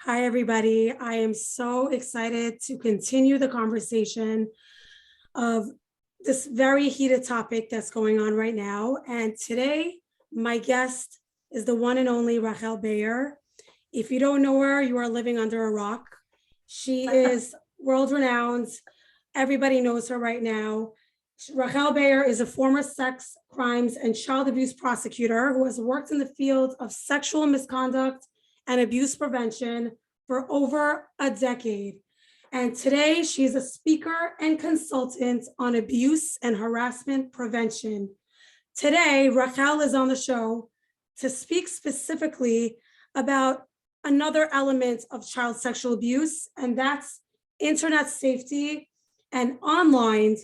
Hi, everybody. I am so excited to continue the conversation of this very heated topic that's going on right now. And today, my guest is the one and only Rahel Bayer. If you don't know her, you are living under a rock. She is world renowned. Everybody knows her right now. Rahel Bayer is a former sex crimes and child abuse prosecutor who has worked in the field of sexual misconduct and abuse prevention for over a decade. And today she's a speaker and consultant on abuse and harassment prevention. Today, Rahel is on the show to speak specifically about another element of child sexual abuse, and that's internet safety and online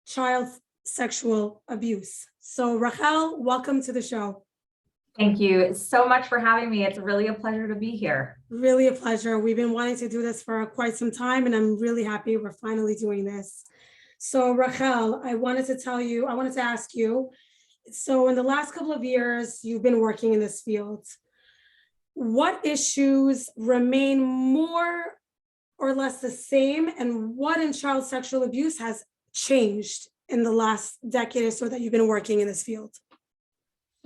child sexual abuse. So Rahel, welcome to the show. Thank you so much for having me. It's really a pleasure to be here. Really a pleasure. We've been wanting to do this for quite some time, and I'm really happy we're finally doing this. So Rahel, I wanted to ask you, so in the last couple of years, you've been working in this field. What issues remain more or less the same, and what in child sexual abuse has changed in the last decade or so that you've been working in this field?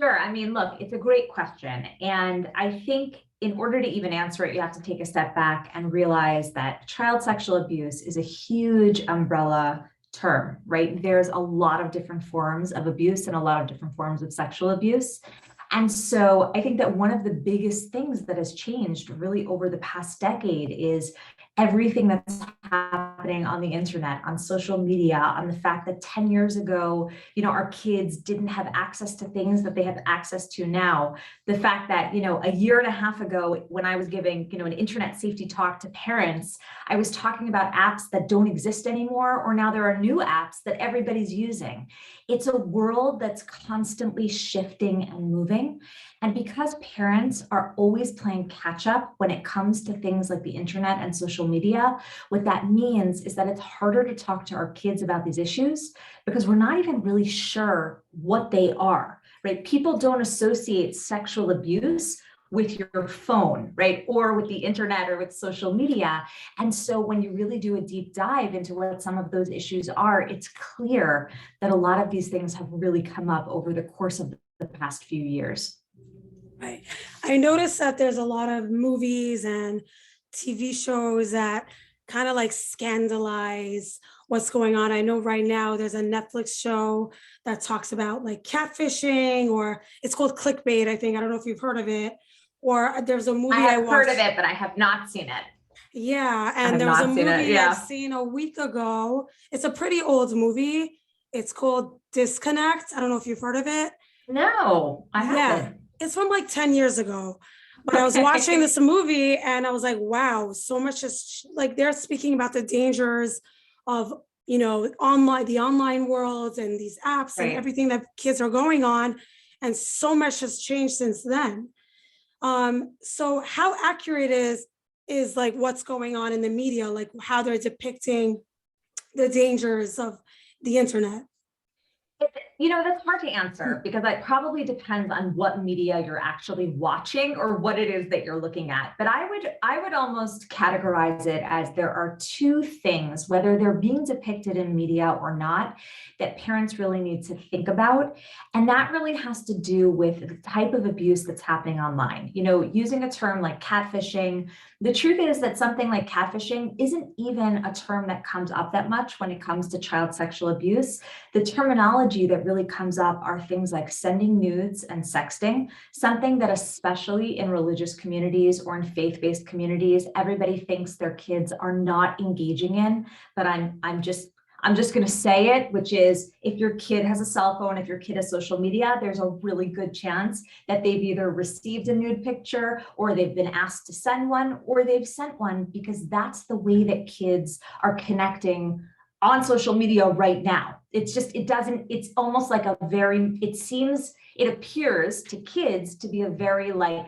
Sure. I mean, look, it's a great question. And I think in order to even answer it, you have to take a step back and realize that child sexual abuse is a huge umbrella term, right? There's a lot of different forms of abuse and a lot of different forms of sexual abuse. And so I think that one of the biggest things that has changed really over the past decade is everything that's happening on the internet, on social media, on the fact that 10 years ago, our kids didn't have access to things that they have access to now. The fact that, a year and a half ago, when I was giving, an internet safety talk to parents, I was talking about apps that don't exist anymore, or now there are new apps that everybody's using. It's a world that's constantly shifting and moving. And because parents are always playing catch up when it comes to things like the internet and social media, what that means is that it's harder to talk to our kids about these issues because we're not even really sure what they are, right? People don't associate sexual abuse with your phone, right? Or with the internet or with social media. And so when you really do a deep dive into what some of those issues are, it's clear that a lot of these things have really come up over the course of the past few years. Right. I noticed that there's a lot of movies and TV shows that kind of like scandalize what's going on. I know right now there's a Netflix show that talks about like catfishing, or it's called Clickbait, I think. I don't know if you've heard of it. Or there's a movie I have heard of it, but I have not seen it. Yeah, and there was a movie I've seen a week ago. It's a pretty old movie. It's called Disconnect. I don't know if you've heard of it. No, I haven't. It's from like 10 years ago. But I was watching this movie and I was like, wow, so much is like they're speaking about the dangers of, the online world and these apps and everything that kids are going on. And so much has changed since then. So how accurate is like what's going on in the media, like how they're depicting the dangers of the internet? That's hard to answer because that probably depends on what media you're actually watching or what it is that you're looking at. But I would almost categorize it as there are two things, whether they're being depicted in media or not, that parents really need to think about. And that really has to do with the type of abuse that's happening online. Using a term like catfishing, the truth is that something like catfishing isn't even a term that comes up that much when it comes to child sexual abuse. The terminology that really comes up are things like sending nudes and sexting, something that especially in religious communities or in faith-based communities, everybody thinks their kids are not engaging in, but I'm just going to say it, which is if your kid has a cell phone, if your kid has social media, there's a really good chance that they've either received a nude picture or they've been asked to send one or they've sent one, because that's the way that kids are connecting on social media right now. It's almost like it appears to kids to be a very like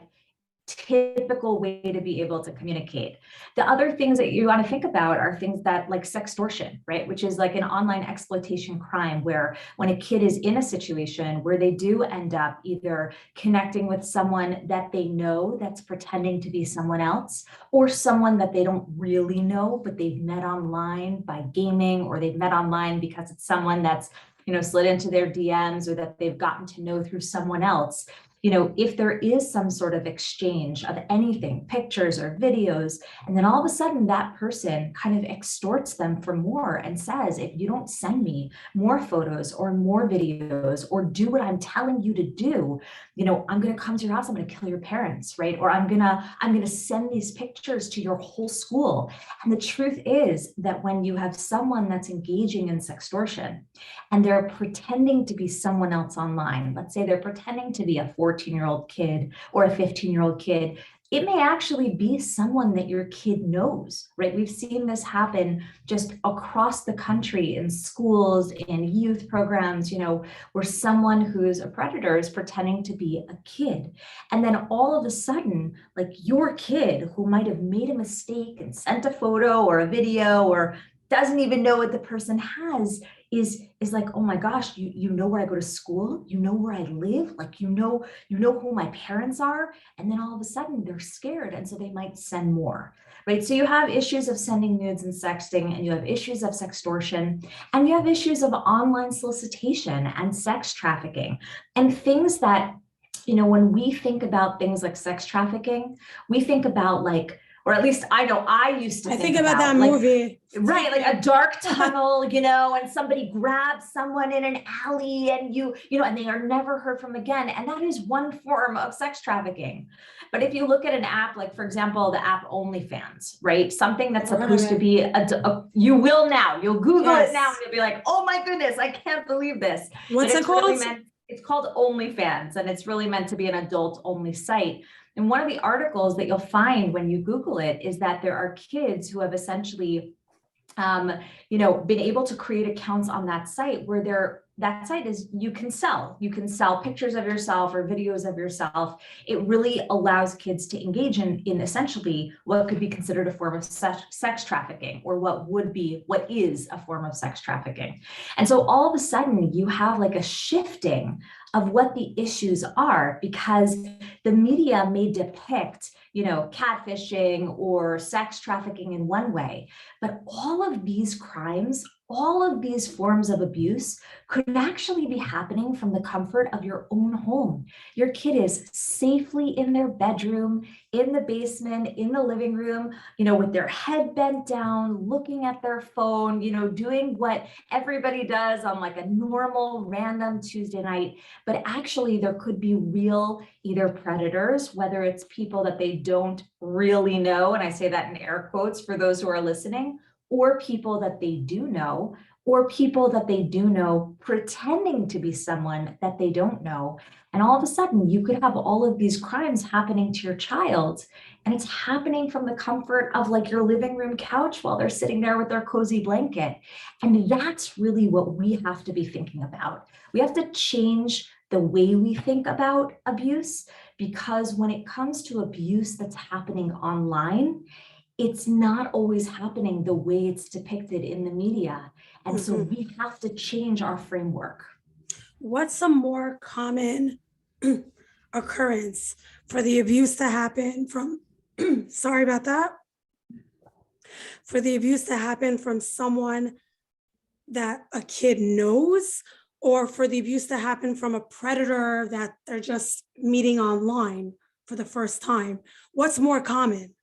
typical way to be able to communicate. The other things that you want to think about are things that like sextortion, right? Which is like an online exploitation crime where when a kid is in a situation where they do end up either connecting with someone that they know that's pretending to be someone else, or someone that they don't really know, but they've met online by gaming, or they've met online because it's someone that's, slid into their DMs, or that they've gotten to know through someone else. If there is some sort of exchange of anything, pictures or videos, and then all of a sudden that person kind of extorts them for more and says, if you don't send me more photos or more videos or do what I'm telling you to do, I'm going to come to your house, I'm going to kill your parents, right? Or I'm going to send these pictures to your whole school. And the truth is that when you have someone that's engaging in sextortion and they're pretending to be someone else online, let's say they're pretending to be a 14-year-old kid or a 15-year-old kid, it may actually be someone that your kid knows, right? We've seen this happen just across the country in schools, in youth programs, where someone who's a predator is pretending to be a kid. And then all of a sudden, like your kid who might have made a mistake and sent a photo or a video or doesn't even know what the person has is like, oh my gosh, you know where I go to school, you know where I live, like you know who my parents are, and then all of a sudden they're scared, and so they might send more, right? So you have issues of sending nudes and sexting, and you have issues of sextortion, and you have issues of online solicitation and sex trafficking, and things that, when we think about things like sex trafficking, we think about like, or at least I know I used to think about that like, movie. Right, like a dark tunnel, and somebody grabs someone in an alley and and they are never heard from again. And that is one form of sex trafficking. But if you look at an app, like for example, the app OnlyFans, right? Something that's supposed to be, you'll Google it now and you'll be like, oh my goodness, I can't believe this. What's it called? It's called OnlyFans, and it's really meant to be an adult only site. And one of the articles that you'll find when you Google it is that there are kids who have essentially, been able to create accounts on that site where that site is, you can sell pictures of yourself or videos of yourself. It really allows kids to engage in essentially what could be considered a form of sex trafficking, or what is a form of sex trafficking. And so all of a sudden you have like a shifting of what the issues are, because the media may depict, catfishing or sex trafficking in one way, but all of these crimes, all of these forms of abuse could actually be happening from the comfort of your own home. Your kid is safely in their bedroom, in the basement, in the living room, with their head bent down, looking at their phone, doing what everybody does on like a normal random Tuesday night. But actually there could be real either predators, whether it's people that they don't really know, and I say that in air quotes for those who are listening, or people that they do know, or people that they do know pretending to be someone that they don't know. And all of a sudden you could have all of these crimes happening to your child, and it's happening from the comfort of like your living room couch while they're sitting there with their cozy blanket. And that's really what we have to be thinking about. We have to change the way we think about abuse, because when it comes to abuse that's happening online, it's not always happening the way it's depicted in the media. And so we have to change our framework. What's a more common occurrence for the abuse to happen from, sorry about that, for the abuse to happen from someone that a kid knows, or for the abuse to happen from a predator that they're just meeting online for the first time? What's more common?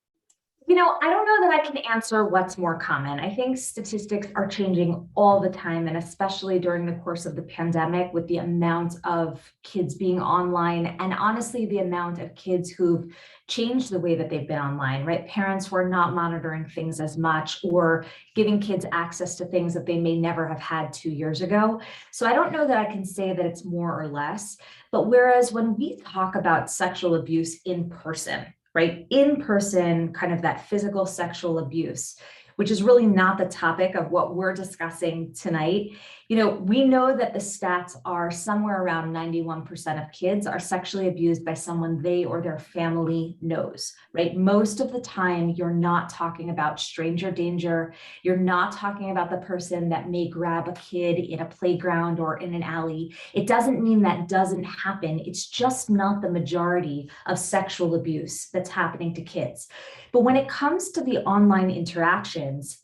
I don't know that I can answer what's more common. I think statistics are changing all the time, and especially during the course of the pandemic, with the amount of kids being online, and honestly, the amount of kids who've changed the way that they've been online, right? Parents who are not monitoring things as much, or giving kids access to things that they may never have had 2 years ago. So I don't know that I can say that it's more or less, but whereas when we talk about sexual abuse in person, right? In person, kind of that physical sexual abuse, which is really not the topic of what we're discussing tonight. We know that the stats are somewhere around 91% of kids are sexually abused by someone they or their family knows, right? Most of the time, you're not talking about stranger danger. You're not talking about the person that may grab a kid in a playground or in an alley. It doesn't mean that doesn't happen. It's just not the majority of sexual abuse that's happening to kids. But when it comes to the online interactions,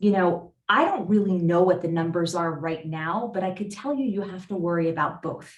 I don't really know what the numbers are right now, but I could tell you, you have to worry about both.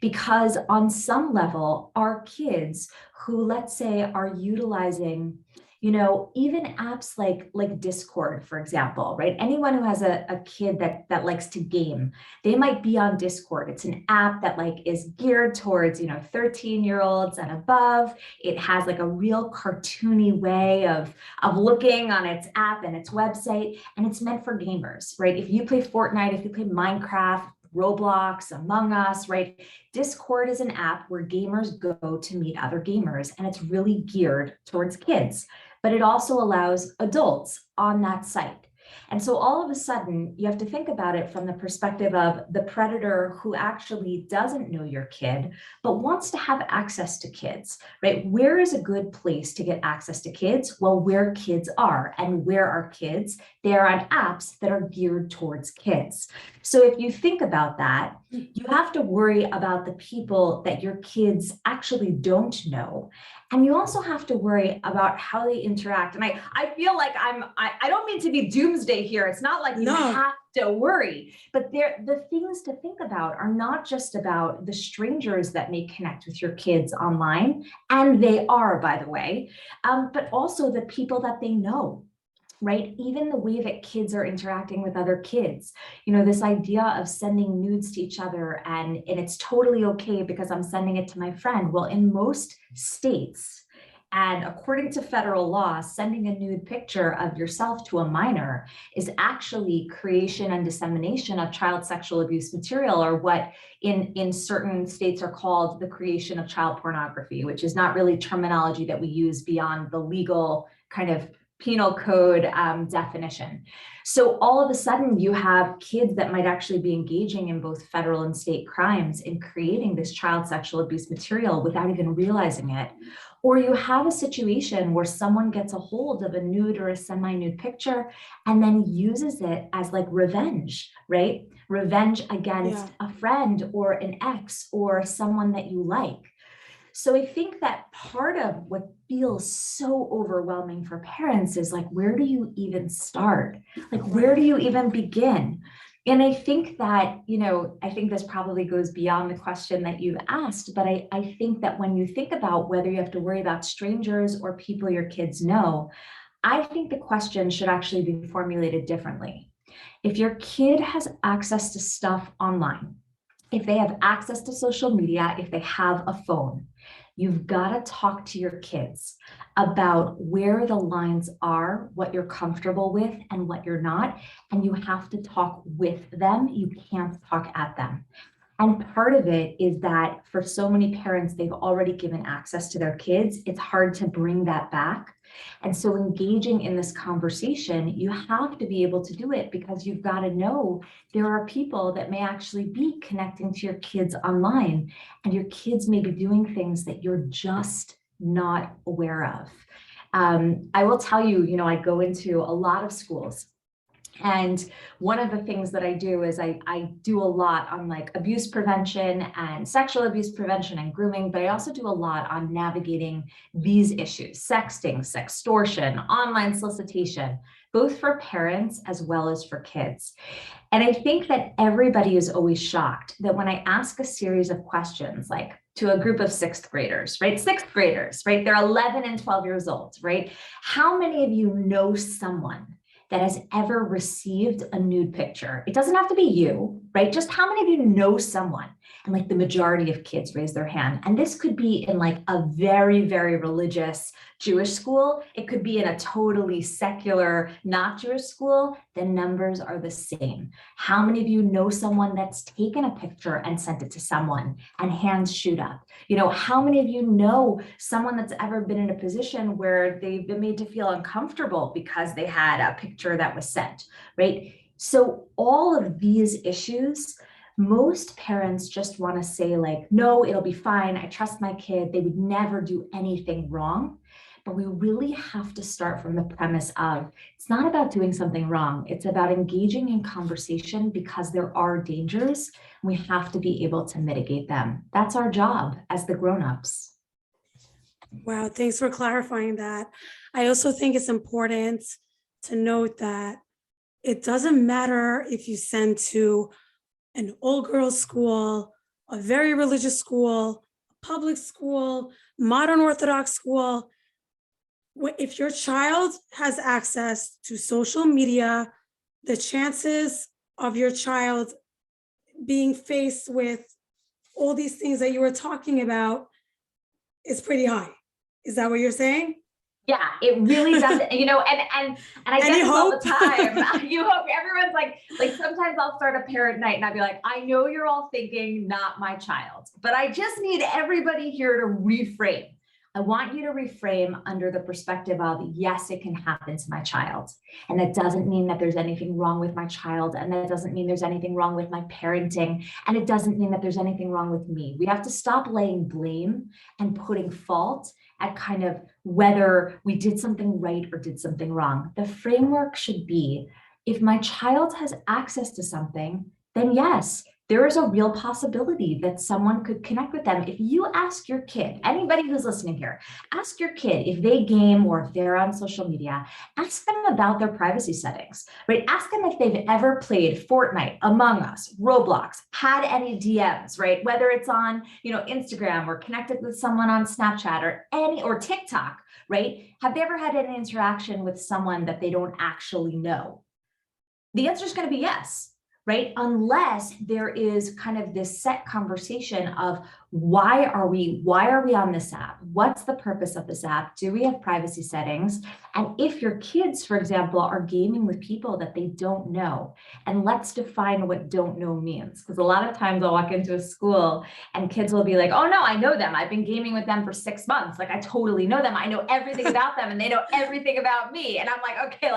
Because on some level, our kids who, let's say, are utilizing, even apps like Discord, for example, right? Anyone who has a kid that likes to game, they might be on Discord. It's an app that is geared towards, 13-year-olds and above. It has a real cartoony way of looking on its app and its website, and it's meant for gamers, right? If you play Fortnite, if you play Minecraft, Roblox, Among Us, right? Discord is an app where gamers go to meet other gamers, and it's really geared towards kids, but it also allows adults on that site. And so all of a sudden, you have to think about it from the perspective of the predator who actually doesn't know your kid, but wants to have access to kids, right? Where is a good place to get access to kids? Well, where kids are. And where are kids? They are on apps that are geared towards kids. So if you think about that, you have to worry about the people that your kids actually don't know. And you also have to worry about how they interact. And I feel like I don't mean to be doomsday here. It's not like you have to worry, but the things to think about are not just about the strangers that may connect with your kids online, and they are, by the way, but also the people that they know. Right? Even the way that kids are interacting with other kids, this idea of sending nudes to each other and it's totally okay because I'm sending it to my friend. Well, in most states, and according to federal law, sending a nude picture of yourself to a minor is actually creation and dissemination of child sexual abuse material, or what in certain states are called the creation of child pornography, which is not really terminology that we use beyond the legal kind of penal code definition. So all of a sudden you have kids that might actually be engaging in both federal and state crimes in creating this child sexual abuse material without even realizing it. Or you have a situation where someone gets a hold of a nude or a semi-nude picture and then uses it as revenge, right? Revenge against a friend or an ex or someone that you like. So I think that part of what feels so overwhelming for parents is where do you even start? Where do you even begin? And I think that, I think this probably goes beyond the question that you've asked, but I think that when you think about whether you have to worry about strangers or people your kids know, I think the question should actually be formulated differently. If your kid has access to stuff online, if they have access to social media, if they have a phone, you've got to talk to your kids about where the lines are, what you're comfortable with and what you're not. And you have to talk with them. You can't talk at them. And part of it is that for so many parents, they've already given access to their kids. It's hard to bring that back. And so engaging in this conversation, you have to be able to do it because you've got to know there are people that may actually be connecting to your kids online, and your kids may be doing things that you're just not aware of. I will tell you, I go into a lot of schools. And one of the things that I do is I do a lot on abuse prevention and sexual abuse prevention and grooming, but I also do a lot on navigating these issues: sexting, sextortion, online solicitation, both for parents as well as for kids. And I think that everybody is always shocked that when I ask a series of questions, to a group of sixth graders, right? Sixth graders, right? They're 11 and 12 years old, right? How many of you know someone that has ever received a nude picture? It doesn't have to be you, right? Just how many of you know someone? And the majority of kids raise their hand. And this could be in a very, very religious Jewish school. It could be in a totally secular, not Jewish school. The numbers are the same. How many of you know someone that's taken a picture and sent it to someone and hands shoot up? How many of you know someone that's ever been in a position where they've been made to feel uncomfortable because they had a picture that was sent, right? So all of these issues, most parents just want to say like, no, it'll be fine. I trust my kid. They would never do anything wrong. But we really have to start from the premise of it's not about doing something wrong. It's about engaging in conversation because there are dangers. And we have to be able to mitigate them. That's our job as the grown-ups. Wow, thanks for clarifying that. I also think it's important to note that it doesn't matter if you send to an all-girls school, a very religious school, a public school, modern Orthodox school. If your child has access to social media, the chances of your child being faced with all these things that you were talking about is pretty high. Is that what you're saying? Yeah, it really does. You know, and I get this all the time. You hope. Everyone's like sometimes I'll start a parent night and I'll be like, I know you're all thinking not my child, but I just need everybody here to reframe. I want you to reframe under the perspective of, yes, it can happen to my child. And that doesn't mean that there's anything wrong with my child. And that doesn't mean there's anything wrong with my parenting. And it doesn't mean that there's anything wrong with me. We have to stop laying blame and putting fault at kind of whether we did something right or did something wrong. The framework should be, if my child has access to something, then yes, there is a real possibility that someone could connect with them. If you ask your kid, anybody who's listening here, ask your kid if they game or if they're on social media, ask them about their privacy settings, right? Ask them if they've ever played Fortnite, Among Us, Roblox, had any DMs, right? Whether it's on, Instagram or connected with someone on Snapchat or TikTok, right? Have they ever had any interaction with someone that they don't actually know? The answer is going to be yes. Right? Unless there is kind of this set conversation of why are we on this app? What's the purpose of this app? Do we have privacy settings? And if your kids, for example, are gaming with people that they don't know, and let's define what don't know means. Because a lot of times I'll walk into a school and kids will be like, oh no, I know them. I've been gaming with them for 6 months. Like I totally know them. I know everything about them and they know everything about me. And I'm like, okay,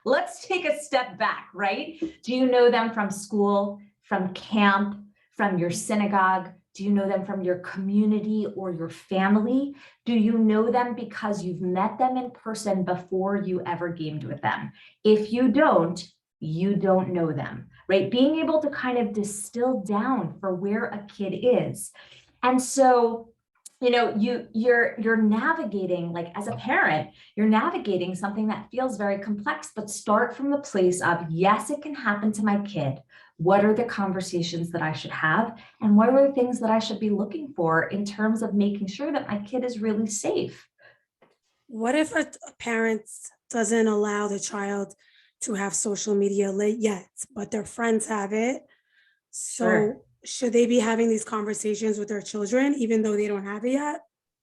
let's take a step back, right? Do you know them from school, from camp, from your synagogue? Do you know them from your community or your family? Do you know them because you've met them in person before you ever gamed with them? If you don't know them, right? Being able to kind of distill down for where a kid is. And so, you're navigating, like as a parent, you're navigating something that feels very complex, but start from the place of, yes, it can happen to my kid. What are the conversations that I should have? And what are the things that I should be looking for in terms of making sure that my kid is really safe? What if a parent doesn't allow the child to have social media yet, but their friends have it? So Sure. Should they be having these conversations with their children, even though they don't have it yet?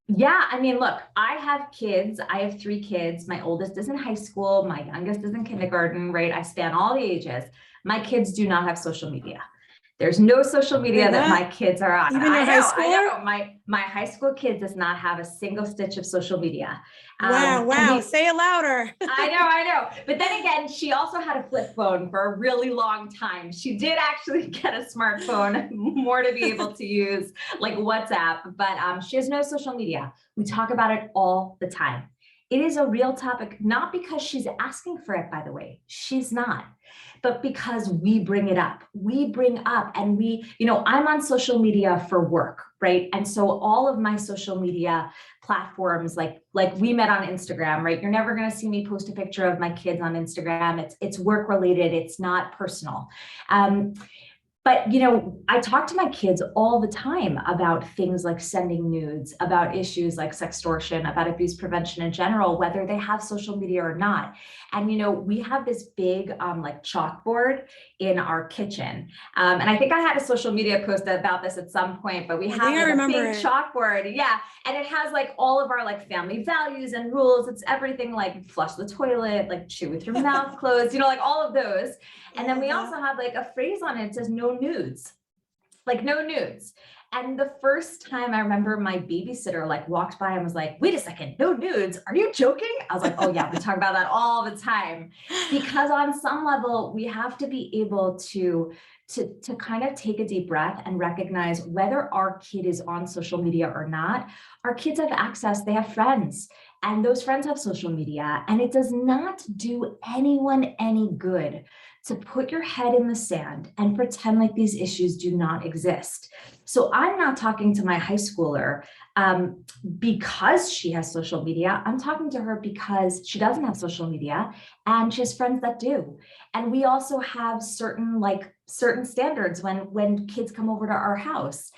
Yeah, I mean, look, I have kids. I have 3 kids. My oldest is in high school. My youngest is in kindergarten, right? I span all the ages. My kids do not have social media. There's no social media that my kids are on. Even your high school? I know. My high school kid does not have a single stitch of social media. Wow. Say it louder. I know. But then again, she also had a flip phone for a really long time. She did actually get a smartphone more to be able to use like WhatsApp, but she has no social media. We talk about it all the time. It is a real topic, not because she's asking for it, by the way. She's not. But because we bring it up, and I'm on social media for work, right? And so all of my social media platforms, like we met on Instagram, right? You're never going to see me post a picture of my kids on Instagram. It's work related. It's not personal. But, I talk to my kids all the time about things like sending nudes, about issues like sextortion, about abuse prevention in general, whether they have social media or not. And, we have this big chalkboard in our kitchen. And I think I had a social media post about this at some point, but we have a big chalkboard. Yeah. And it has like all of our like family values and rules. It's everything like flush the toilet, like chew with your mouth closed, like all of those. And then we also have like a phrase on it that says no nudes, like no nudes. And the first time I remember my babysitter like walked by and was like, wait a second, no nudes. Are you joking? I was like, oh yeah, we talk about that all the time. Because on some level, we have to be able to kind of take a deep breath and recognize whether our kid is on social media or not. Our kids have access, they have friends, and those friends have social media, and it does not do anyone any good to put your head in the sand and pretend like these issues do not exist. So I'm not talking to my high schooler because she has social media. I'm talking to her because she doesn't have social media and she has friends that do. And we also have certain standards when kids come over to our house.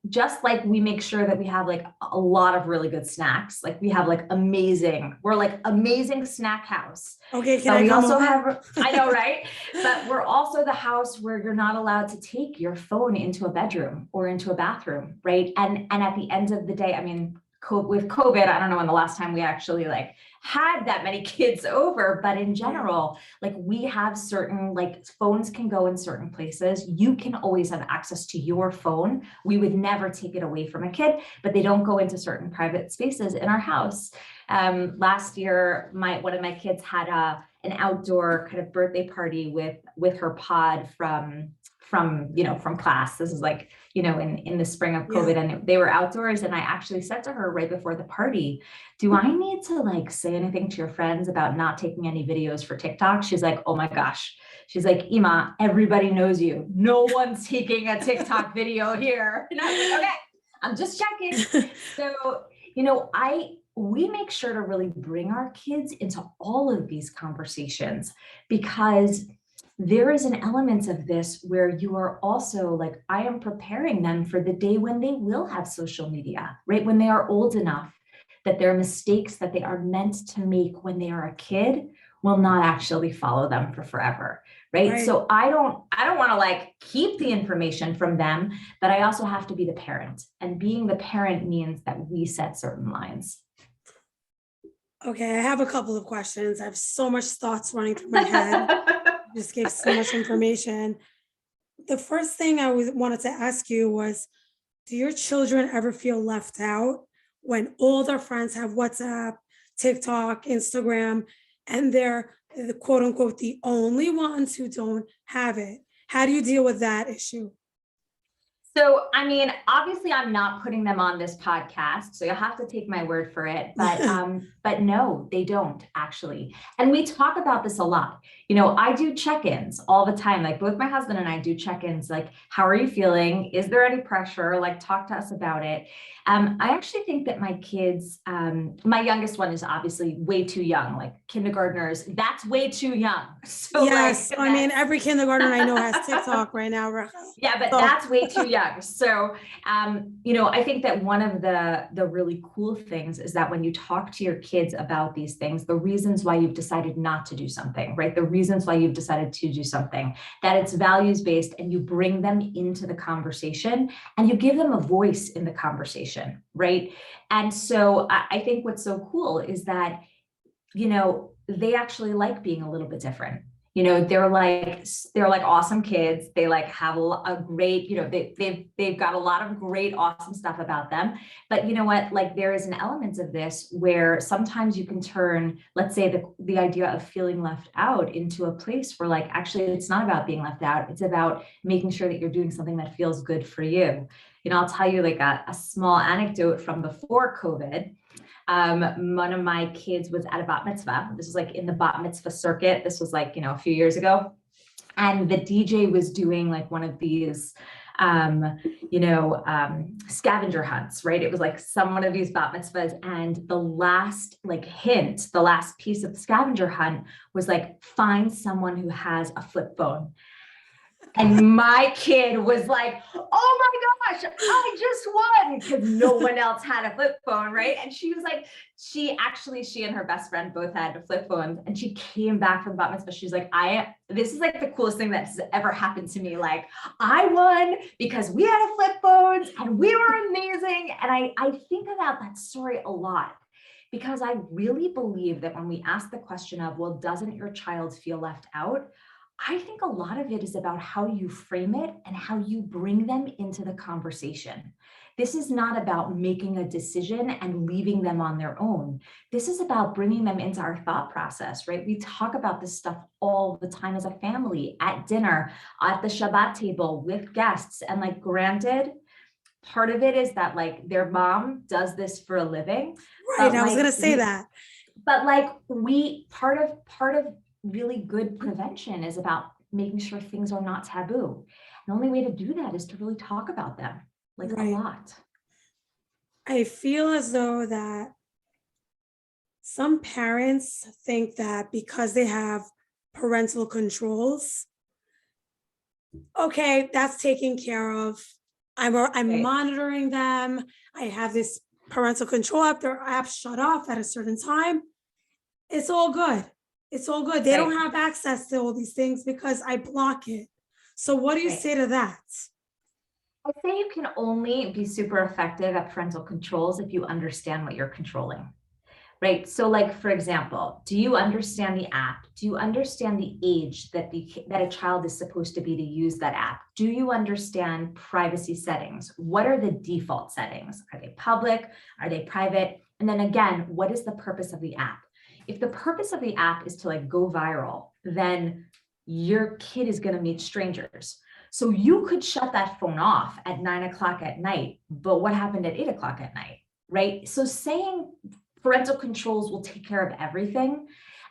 Just like we make sure that we have like a lot of really good snacks. Like we have we're like amazing snack house. Okay, but we also have, I know, right? But we're also the house where you're not allowed to take your phone into a bedroom or into a bathroom, right? And at the end of the day, I mean, with COVID, I don't know when the last time we actually had that many kids over, but in general, we have certain, phones can go in certain places. You can always have access to your phone. We would never take it away from a kid, but they don't go into certain private spaces in our house. Last year, one of my kids had an outdoor kind of birthday party with her pod from class. This is in the spring of COVID, and they were outdoors. And I actually said to her right before the party, do I need to say anything to your friends about not taking any videos for TikTok? She's like, oh my gosh. She's like, Ima, everybody knows you. No one's taking a TikTok video here. And I was like, okay, I'm just checking. So, we make sure to really bring our kids into all of these conversations, because there is an element of this where you are also I am preparing them for the day when they will have social media, right? When they are old enough that their mistakes that they are meant to make when they are a kid will not actually follow them for forever, right? So I don't want to keep the information from them, but I also have to be the parent, and being the parent means that we set certain lines. Okay, I have a couple of questions. I have so much thoughts running through my head. Just gave so much information. The first thing I wanted to ask you was, do your children ever feel left out when all their friends have WhatsApp, TikTok, Instagram, and they're the quote unquote the only ones who don't have it? How do you deal with that issue? So, I mean, obviously I'm not putting them on this podcast, so you'll have to take my word for it, but no, they don't actually. And we talk about this a lot. I do check-ins all the time. Both my husband and I do check-ins, how are you feeling? Is there any pressure? Talk to us about it. I actually think that my kids, my youngest one is obviously way too young, kindergartners, that's way too young. So yes, I mean, every kindergartner I know has TikTok right now, Rahel. Yeah, but that's way too young. So, I think that one of the really cool things is that when you talk to your kids about these things, the reasons why you've decided not to do something, right? The reasons why you've decided to do something, that it's values-based, and you bring them into the conversation and you give them a voice in the conversation, right? And so I think what's so cool is that, they actually like being a little bit different. They're awesome kids. They have a great, they've got a lot of great, awesome stuff about them. But you know what, there is an element of this where sometimes you can turn, let's say the idea of feeling left out into a place where actually it's not about being left out. It's about making sure that you're doing something that feels good for you. I'll tell you a small anecdote from before COVID. One of my kids was at a bat mitzvah. This was in the bat mitzvah circuit. This was a few years ago. And the DJ was doing one of these, scavenger hunts, right? It was one of these bat mitzvahs. And the last hint, the last piece of the scavenger hunt was find someone who has a flip phone. And my kid was like, oh my gosh, I just won, because no one else had a flip phone, right? And she was she and her best friend both had a flip phone, and she came back from bat mitzvah. She's like, this is the coolest thing that's ever happened to me. I won because we had a flip phones and we were amazing. And I think about that story a lot, because I really believe that when we ask the question of, well, doesn't your child feel left out? I think a lot of it is about how you frame it and how you bring them into the conversation. This is not about making a decision and leaving them on their own. This is about bringing them into our thought process, right? We talk about this stuff all the time as a family, at dinner, at the Shabbat table with guests. And like, granted, part of it is that like their mom does this for a living. Right. But I was like going to say that. But like part of really good prevention is about making sure things are not taboo. The only way to do that is to really talk about them, like a Right. lot. I feel as though that some parents think that because they have parental controls, okay, that's taken care of. I'm Right. monitoring them. I have this parental control app. Their apps shut off at a certain time. It's all good. It's all good. They don't Right. have access to all these things because I block it. So what do you Right. say to that? I say you can only be super effective at parental controls if you understand what you're controlling. Right. So like, for example, do you understand the app? Do you understand the age that a child is supposed to be to use that app? Do you understand privacy settings? What are the default settings? Are they public? Are they private? And then again, what is the purpose of the app? If the purpose of the app is to like go viral, then your kid is going to meet strangers. So you could shut that phone off at 9 o'clock at night, but what happened at 8 o'clock at night? Right. So saying parental controls will take care of everything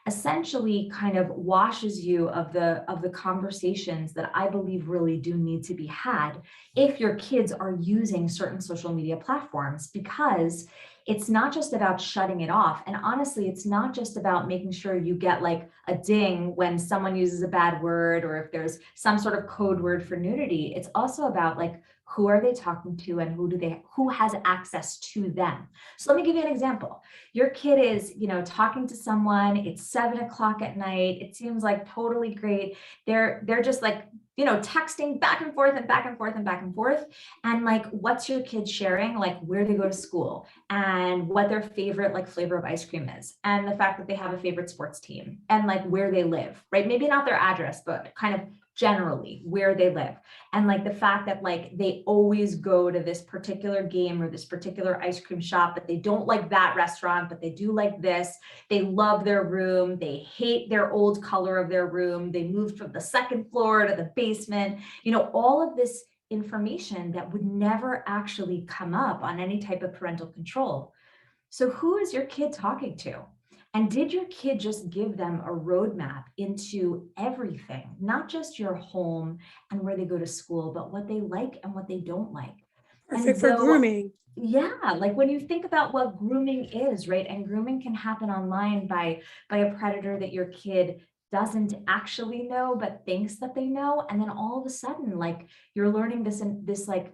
essentially kind of washes you of the conversations that I believe really do need to be had if your kids are using certain social media platforms, because it's not just about shutting it off. And honestly, it's not just about making sure you get like a ding when someone uses a bad word or if there's some sort of code word for nudity. It's also about like, who are they talking to and who has access to them? So let me give you an example. Your kid is, talking to someone, it's 7 o'clock at night. It seems like totally great. They're just like, texting back and forth and back and forth and back and forth. And like, what's your kid sharing? Like where they go to school and what their favorite like flavor of ice cream is. And the fact that they have a favorite sports team and like where they live, right? Maybe not their address, but kind of generally where they live. And like the fact that like they always go to this particular game or this particular ice cream shop, but they don't like that restaurant, but they do like this. They love their room. They hate their old color of their room. They moved from the second floor to the basement, all of this information that would never actually come up on any type of parental control. So who is your kid talking to? And did your kid just give them a roadmap into everything, not just your home and where they go to school, but what they like and what they don't like? Perfect for grooming. Yeah, like when you think about what grooming is, right? And grooming can happen online by a predator that your kid doesn't actually know, but thinks that they know. And then all of a sudden, like you're learning this like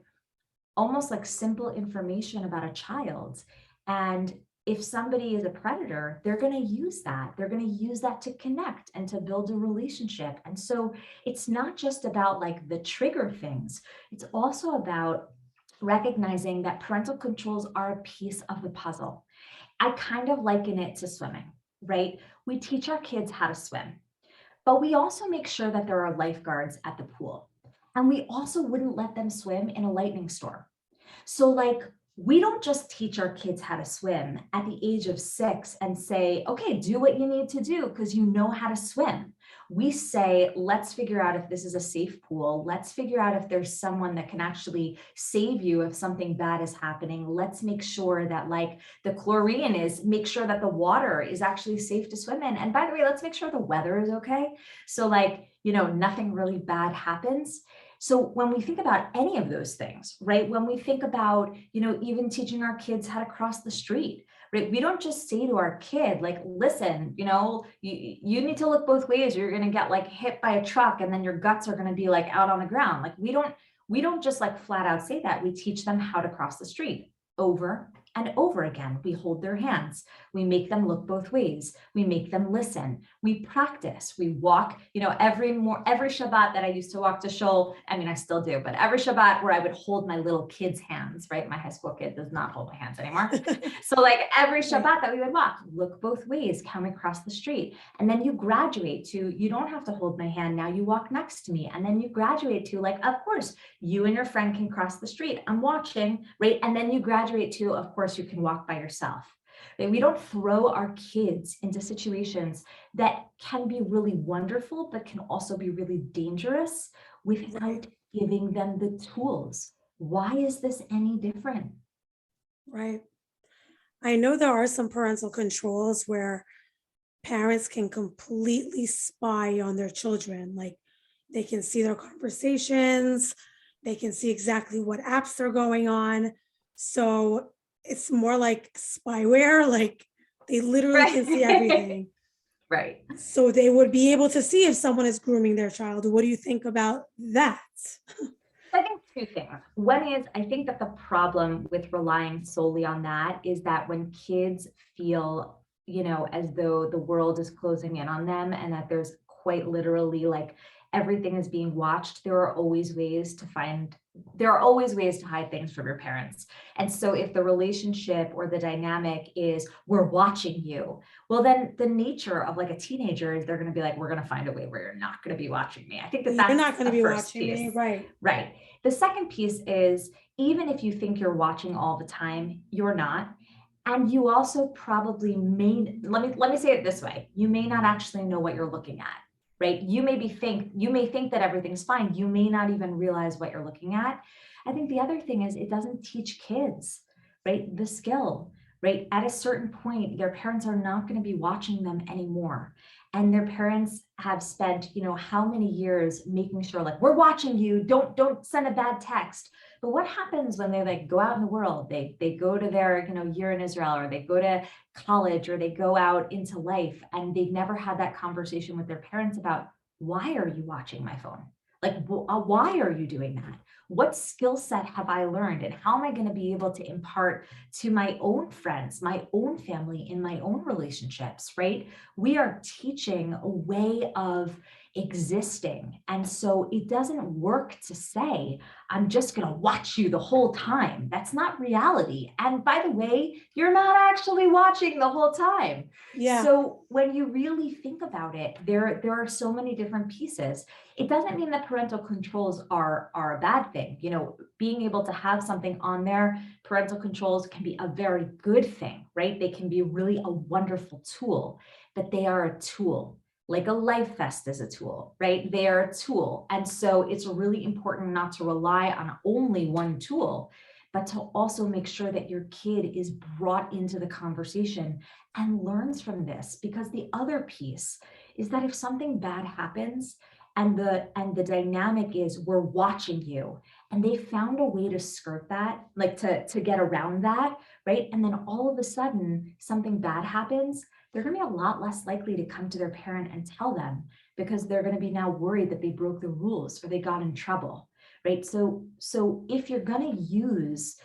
almost like simple information about a child. And if somebody is a predator, they're going to use that. They're going to use that to connect and to build a relationship. And so it's not just about like the trigger things. It's also about recognizing that parental controls are a piece of the puzzle. I kind of liken it to swimming, right? We teach our kids how to swim, but we also make sure that there are lifeguards at the pool. And we also wouldn't let them swim in a lightning storm. So like, we don't just teach our kids how to swim at the age of 6 and say, okay, do what you need to do because you know how to swim. We say, let's figure out if this is a safe pool. Let's figure out if there's someone that can actually save you if something bad is happening. Let's make sure that like the chlorine make sure that the water is actually safe to swim in. And by the way, let's make sure the weather is okay. So like, nothing really bad happens. So when we think about any of those things, right, when we think about, even teaching our kids how to cross the street, right, we don't just say to our kid, like, listen, you need to look both ways. You're going to get like hit by a truck and then your guts are going to be like out on the ground. Like we don't just like flat out say that. We teach them how to cross the street over and over again. We hold their hands. We make them look both ways. We make them listen. We practice. We walk, every Shabbat that I used to walk to shul, I mean, I still do, but every Shabbat where I would hold my little kid's hands, right? My high school kid does not hold my hands anymore. So like every Shabbat that we would walk, look both ways, come across the street. And then you graduate to, you don't have to hold my hand. Now you walk next to me. And then you graduate to like, of course, you and your friend can cross the street. I'm watching, right? And then you graduate to, of course, you can walk by yourself. Right? We don't throw our kids into situations that can be really wonderful, but can also be really dangerous without giving them the tools. Why is this any different? Right. I know there are some parental controls where parents can completely spy on their children. Like they can see their conversations, they can see exactly what apps they're going on. So it's more like spyware, like they literally can see everything. Right. So they would be able to see if someone is grooming their child. What do you think about that? I think two things. One is, I think that the problem with relying solely on that is that when kids feel, as though the world is closing in on them and that there's quite literally like everything is being watched, there are always ways to hide things from your parents. And so if the relationship or the dynamic is we're watching you, well, then the nature of like a teenager is they're going to be like, we're going to find a way where you're not going to be watching me. I think that that's you're not going to be first watching piece. me, right? Right. The second piece is even if you think you're watching all the time, you're not. And you also probably let me say it this way. You may not actually know what you're looking at, right? You may think that everything's fine. You may not even realize what you're looking at. I think the other thing is it doesn't teach kids, right? The skill, right? At a certain point, their parents are not going to be watching them anymore. And their parents have spent, how many years making sure like, we're watching you, don't send a bad text. But what happens when they like go out in the world, they go to their, year in Israel, or they go to college, or they go out into life, and they've never had that conversation with their parents about, why are you watching my phone? Like, why are you doing that? What skill set have I learned? And how am I going to be able to impart to my own friends, my own family, in my own relationships, right? We are teaching a way of existing. And so it doesn't work to say, I'm just going to watch you the whole time. That's not reality. And by the way, you're not actually watching the whole time. Yeah. So when you really think about it, there are so many different pieces. It doesn't mean that parental controls are a bad thing. Being able to have something on there, parental controls can be a very good thing, right? They can be really a wonderful tool, but they are a tool. Like a life vest is a tool, right? They are a tool. And so it's really important not to rely on only one tool, but to also make sure that your kid is brought into the conversation and learns from this. Because the other piece is that if something bad happens and the dynamic is we're watching you, and they found a way to skirt that, like to get around that, right? And then all of a sudden something bad happens, they're going to be a lot less likely to come to their parent and tell them, because they're going to be now worried that they broke the rules or they got in trouble, right? So if you're going to use,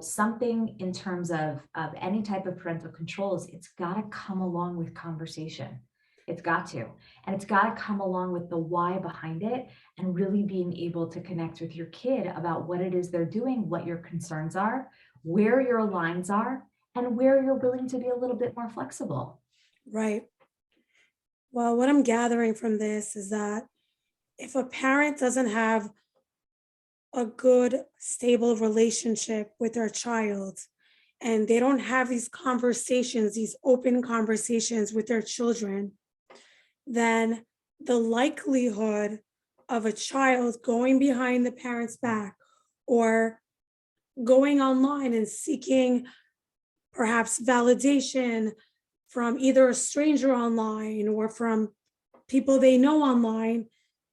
something in terms of any type of parental controls, it's got to come along with conversation. It's got to, and it's got to come along with the why behind it, and really being able to connect with your kid about what it is they're doing, what your concerns are, where your lines are, and where you're willing to be a little bit more flexible. Right. Well, what I'm gathering from this is that if a parent doesn't have a good, stable relationship with their child, and they don't have these conversations, these open conversations with their children, then the likelihood of a child going behind the parent's back or going online and seeking perhaps validation from either a stranger online or from people they know online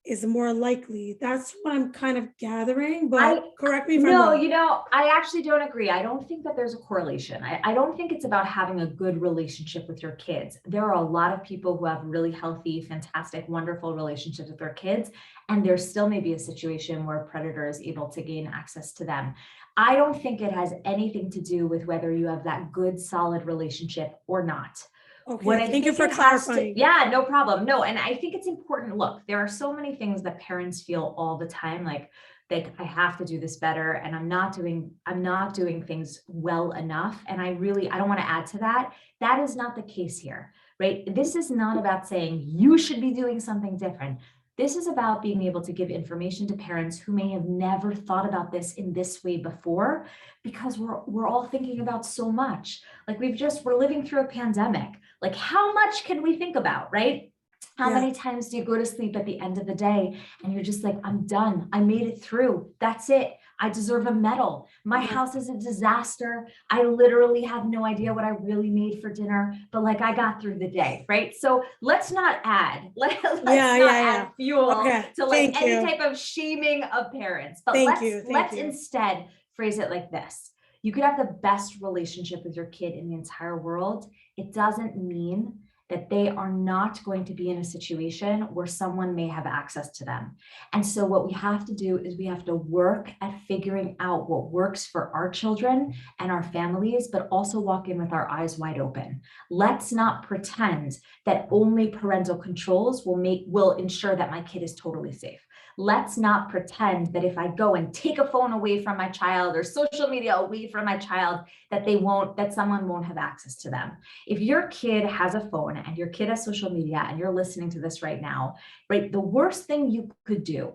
is more likely. That's what I'm kind of gathering, but correct me if I'm wrong. No, I actually don't agree. I don't think that there's a correlation. I don't think it's about having a good relationship with your kids. There are a lot of people who have really healthy, fantastic, wonderful relationships with their kids, and there still may be a situation where a predator is able to gain access to them. I don't think it has anything to do with whether you have that good, solid relationship or not. Okay, thank you for it has clarifying. yeah, no problem. No, and I think it's important. Look, there are so many things that parents feel all the time, like I have to do this better, and I'm not doing things well enough. And I don't want to add to that. That is not the case here, right? This is not about saying you should be doing something different. This is about being able to give information to parents who may have never thought about this in this way before, because we're all thinking about so much. Like we're living through a pandemic. Like how much can we think about, right? How many times do you go to sleep at the end of the day and you're just like, I'm done. I made it through. That's it. I deserve a medal. My house is a disaster. I literally have no idea what I really made for dinner, but like I got through the day, right? So let's not add, let's not add fuel to like any type of shaming of parents. But let's instead phrase it like this. You could have the best relationship with your kid in the entire world. It doesn't mean that they are not going to be in a situation where someone may have access to them. And so what we have to do is we have to work at figuring out what works for our children and our families, but also walk in with our eyes wide open. Let's not pretend that only parental controls will ensure that my kid is totally safe. Let's not pretend that if I go and take a phone away from my child or social media away from my child, that someone won't have access to them. If your kid has a phone and your kid has social media and you're listening to this right now, right, the worst thing you could do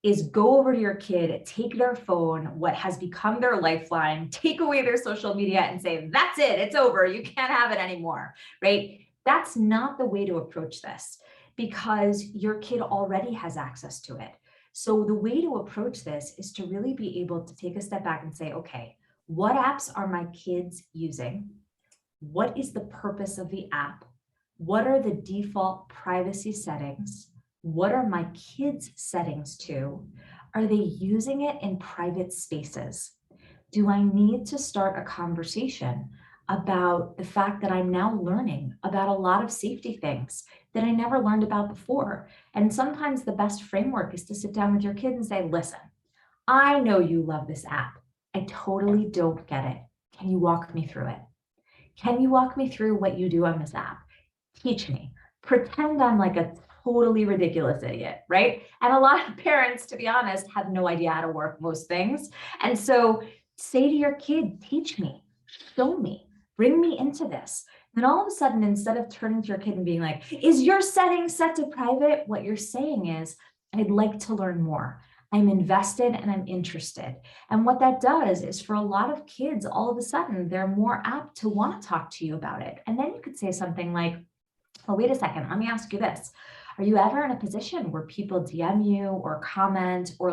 is go over to your kid, take their phone, what has become their lifeline, take away their social media and say, that's it, it's over, you can't have it anymore, right? That's not the way to approach this, because your kid already has access to it. So the way to approach this is to really be able to take a step back and say, okay, what apps are my kids using? What is the purpose of the app? What are the default privacy settings? What are my kids' settings too? Are they using it in private spaces? Do I need to start a conversation about the fact that I'm now learning about a lot of safety things that I never learned about before? And sometimes the best framework is to sit down with your kid and say, listen, I know you love this app. I totally don't get it. Can you walk me through it? Can you walk me through what you do on this app? Teach me. Pretend I'm like a totally ridiculous idiot, right? And a lot of parents, to be honest, have no idea how to work most things. And so say to your kid, teach me, show me, bring me into this. Then all of a sudden, instead of turning to your kid and being like, is your setting set to private? What you're saying is, I'd like to learn more. I'm invested and I'm interested. And what that does is, for a lot of kids, all of a sudden, they're more apt to want to talk to you about it. And then you could say something like, oh, wait a second, let me ask you this. Are you ever in a position where people DM you or comment or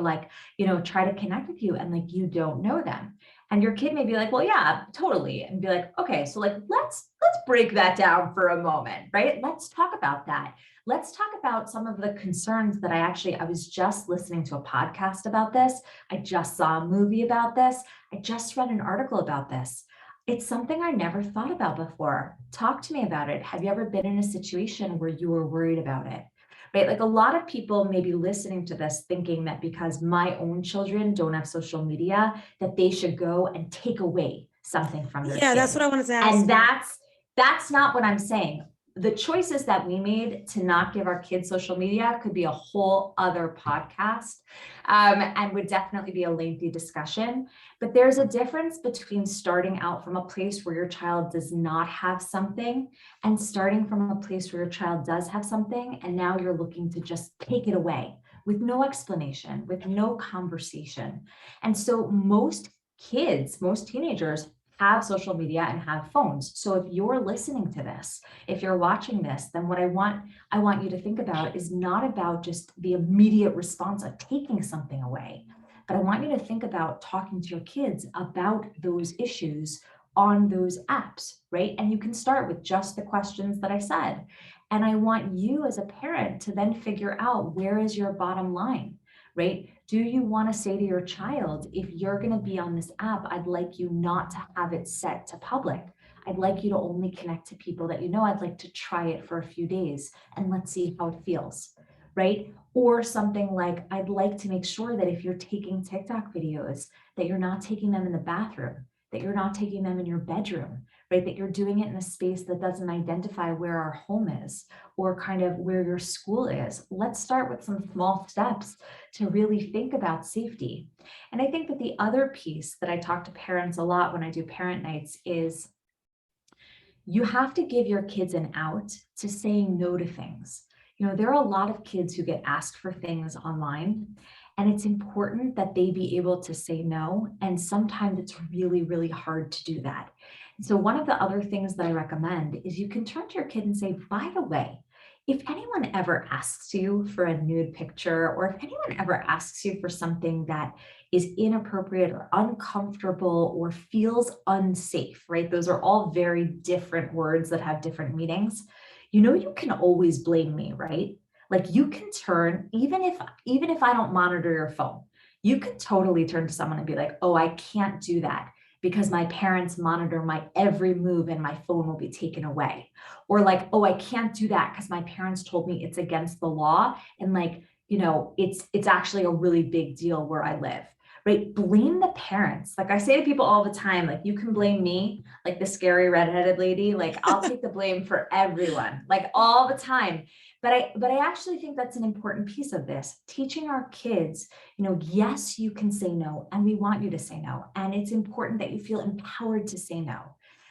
try to connect with you and you don't know them? And your kid may be like, well, yeah, totally. And be like, okay, so let's break that down for a moment, right? Let's talk about that. Let's talk about some of the concerns that I was just listening to a podcast about this. I just saw a movie about this. I just read an article about this. It's something I never thought about before. Talk to me about it. Have you ever been in a situation where you were worried about it? Right? A lot of people may be listening to this thinking that because my own children don't have social media, that they should go and take away something from their kids. That's what I wanted to ask. And that's not what I'm saying. The choices that we made to not give our kids social media could be a whole other podcast, and would definitely be a lengthy discussion. But there's a difference between starting out from a place where your child does not have something and starting from a place where your child does have something, and now you're looking to just take it away with no explanation, with no conversation. And so most teenagers have social media and have phones. So if you're listening to this, if you're watching this, then what I want you to think about is not about just the immediate response of taking something away, but I want you to think about talking to your kids about those issues on those apps, right? And you can start with just the questions that I said. And I want you as a parent to then figure out, where is your bottom line, right? Do you want to say to your child, if you're going to be on this app, I'd like you not to have it set to public. I'd like you to only connect to people that you know. I'd like to try it for a few days and let's see how it feels, right? Or something like, I'd like to make sure that if you're taking TikTok videos, that you're not taking them in the bathroom, that you're not taking them in your bedroom, right? That you're doing it in a space that doesn't identify where our home is or kind of where your school is. Let's start with some small steps to really think about safety. And I think that the other piece that I talk to parents a lot when I do parent nights is you have to give your kids an out to saying no to things. You know, there are a lot of kids who get asked for things online, and it's important that they be able to say no. And sometimes it's really, really hard to do that. So one of the other things that I recommend is you can turn to your kid and say, by the way, if anyone ever asks you for a nude picture, or if anyone ever asks you for something that is inappropriate or uncomfortable or feels unsafe, right? Those are all very different words that have different meanings. You know, you can always blame me, right? Like you can turn, even if I don't monitor your phone, you can totally turn to someone and be like, oh, I can't do that because my parents monitor my every move and my phone will be taken away. Or like, oh, I can't do that because my parents told me it's against the law. And like, you know, it's actually a really big deal where I live, right? Blame the parents. Like I say to people all the time, like you can blame me, like the scary redheaded lady, like I'll take the blame for everyone, like all the time. But I actually think that's an important piece of this, teaching our kids, you know, yes, you can say no, and we want you to say no. And it's important that you feel empowered to say no.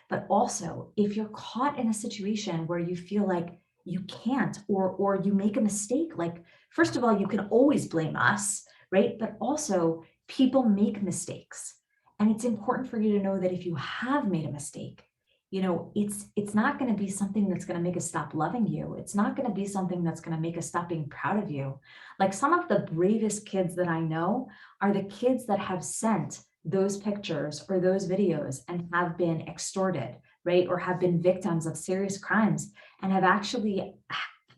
But also, if you're caught in a situation where you feel like you can't, or you make a mistake, like, first of all, you can always blame us, right? But also, people make mistakes. And it's important for you to know that if you have made a mistake, you know, it's not going to be something that's going to make us stop loving you. It's not going to be something that's going to make us stop being proud of you. Like some of the bravest kids that I know are the kids that have sent those pictures or those videos and have been extorted, right? Or have been victims of serious crimes and have actually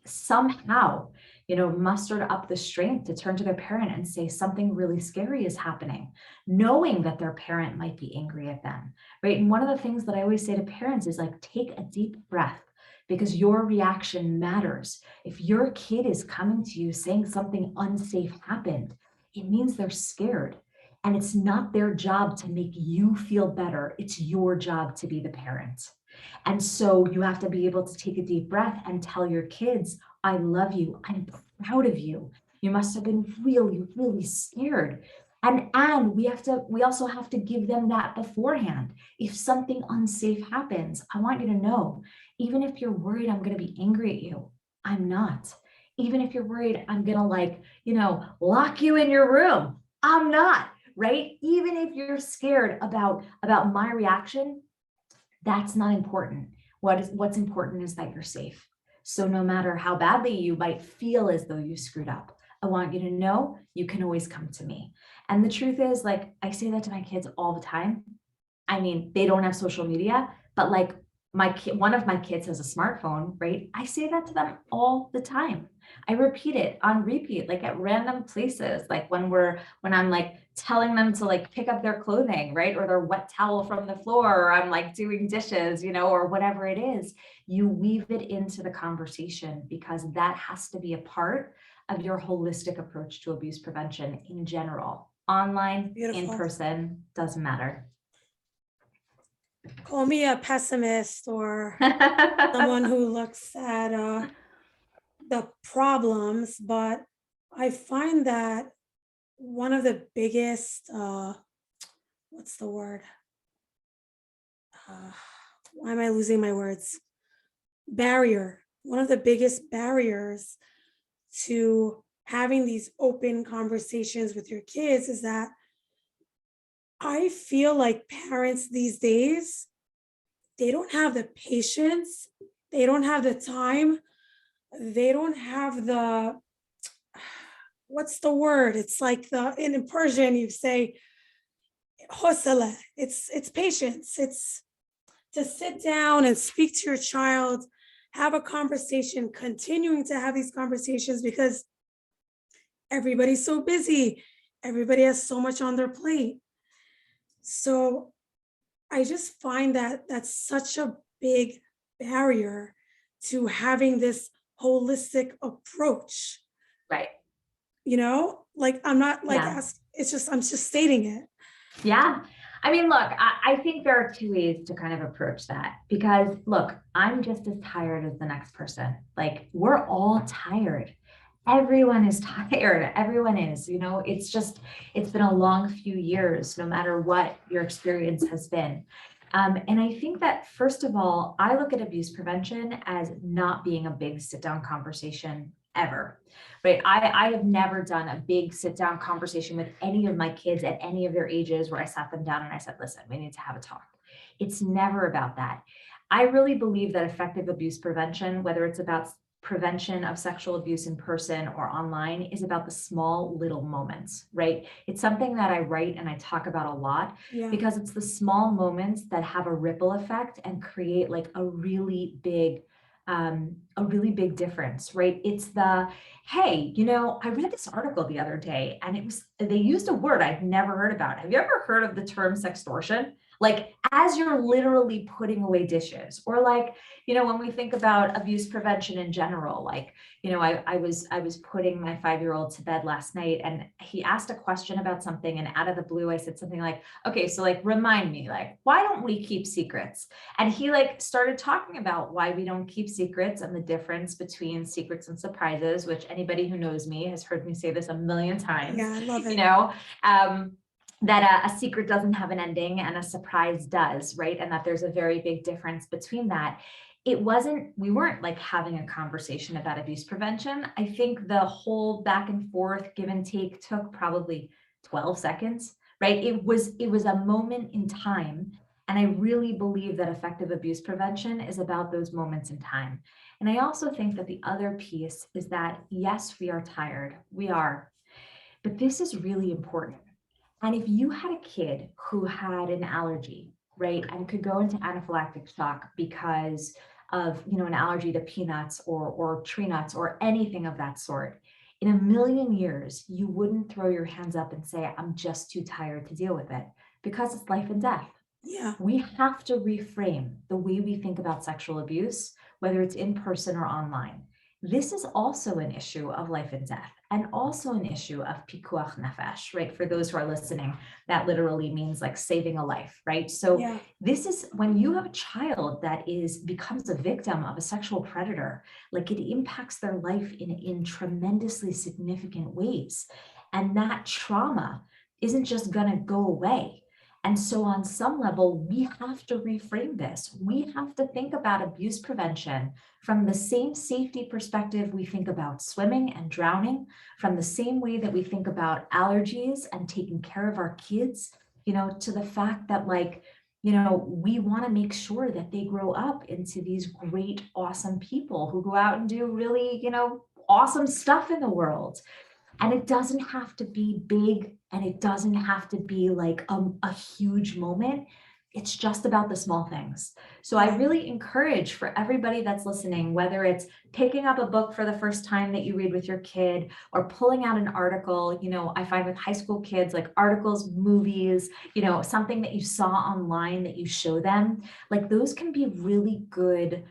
somehow, you know, mustered up the strength to turn to their parent and say something really scary is happening, knowing that their parent might be angry at them, right? And one of the things that I always say to parents is like, take a deep breath because your reaction matters. If your kid is coming to you saying something unsafe happened, it means they're scared. And it's not their job to make you feel better. It's your job to be the parent. And so you have to be able to take a deep breath and tell your kids, I love you. I'm proud of you. You must have been really, really scared. And we also have to give them that beforehand. If something unsafe happens, I want you to know, even if you're worried I'm going to be angry at you, I'm not. Even if you're worried I'm going to like, you know, lock you in your room, I'm not, right? Even if you're scared about my reaction, that's not important. What's important is that you're safe. So no matter how badly you might feel as though you screwed up, I want you to know you can always come to me. And the truth is, like, I say that to my kids all the time. I mean, they don't have social media, but like one of my kids has a smartphone, right? I say that to them all the time. I repeat it on repeat, like at random places, like when I'm like telling them to like pick up their clothing, right? Or their wet towel from the floor, or I'm like doing dishes, you know, or whatever it is, you weave it into the conversation because that has to be a part of your holistic approach to abuse prevention in general. Online, Beautiful. in person, doesn't matter. Call me a pessimist or someone who looks at the problems, but I find that one of the biggest, what's the word? Why am I losing my words? Barrier. One of the biggest barriers to having these open conversations with your kids is that I feel like parents these days, they don't have the patience, they don't have the time, they don't have the, what's the word? It's like in Persian, you say, hosele. It's patience. It's to sit down and speak to your child, have a conversation, continuing to have these conversations because everybody's so busy. Everybody has so much on their plate. So I just find that that's such a big barrier to having this holistic approach Right. Like I'm not like, Yeah. I'm just stating it. Yeah. I mean, look, I think there are two ways to kind of approach that because look, I'm just as tired as the next person. Like we're all tired. Everyone is tired. Everyone is, it's been a long few years, no matter what your experience has been. And I think that first of all, I look at abuse prevention as not being a big sit down conversation ever. Right. I have never done a big sit down conversation with any of my kids at any of their ages where I sat them down and I said, listen, we need to have a talk. It's never about that. I really believe that effective abuse prevention, whether it's about prevention of sexual abuse in person or online, is about the small little moments, right? It's something that I write and I talk about a lot Yeah. because it's the small moments that have a ripple effect and create like a really big difference, right? It's the, hey, I read this article the other day and they used a word I've never heard about. Have you ever heard of the term sextortion? Like as you're literally putting away dishes, or like, when we think about abuse prevention in general, like, I was putting my 5-year-old to bed last night and he asked a question about something, and out of the blue, I said something like, okay, so like, remind me, like, why don't we keep secrets? And he like started talking about why we don't keep secrets and the difference between secrets and surprises, which anybody who knows me has heard me say this a million times. Yeah, I love it. That a secret doesn't have an ending and a surprise does, right? And that there's a very big difference between that. We weren't like having a conversation about abuse prevention. I think the whole back and forth, give and take took probably 12 seconds, right? It was a moment in time. And I really believe that effective abuse prevention is about those moments in time. And I also think that the other piece is that, yes, we are tired. We are. But this is really important. And if you had a kid who had an allergy, right, and could go into anaphylactic shock because of, an allergy to peanuts or tree nuts or anything of that sort, in a million years, you wouldn't throw your hands up and say, I'm just too tired to deal with it, because it's life and death. Yeah. We have to reframe the way we think about sexual abuse, whether it's in person or online. This is also an issue of life and death, and also an issue of pikuach nefesh, right? For those who are listening, that literally means like saving a life, right? So Yeah. this is when you have a child that becomes a victim of a sexual predator, like it impacts their life in tremendously significant ways. And that trauma isn't just gonna go away. And so on some level, we have to reframe this. We have to think about abuse prevention from the same safety perspective we think about swimming and drowning, from the same way that we think about allergies and taking care of our kids, to the fact that we want to make sure that they grow up into these great, awesome people who go out and do really, awesome stuff in the world. And it doesn't have to be big, and it doesn't have to be like a huge moment. It's just about the small things. So I really encourage for everybody that's listening, whether it's picking up a book for the first time that you read with your kid or pulling out an article, I find with high school kids, like articles, movies, something that you saw online that you show them, like those can be really good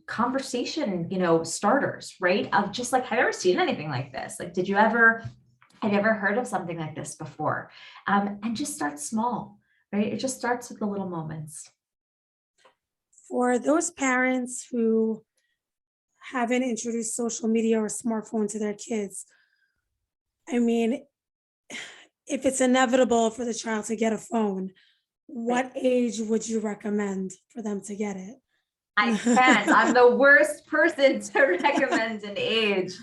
conversation, starters, right? Of just like, have you ever seen anything like this? Like, have you ever heard of something like this before? And just start small, right? It just starts with the little moments. For those parents who haven't introduced social media or smartphone to their kids, I mean, if it's inevitable for the child to get a phone, what age would you recommend for them to get it? I can't. I'm the worst person to recommend an age.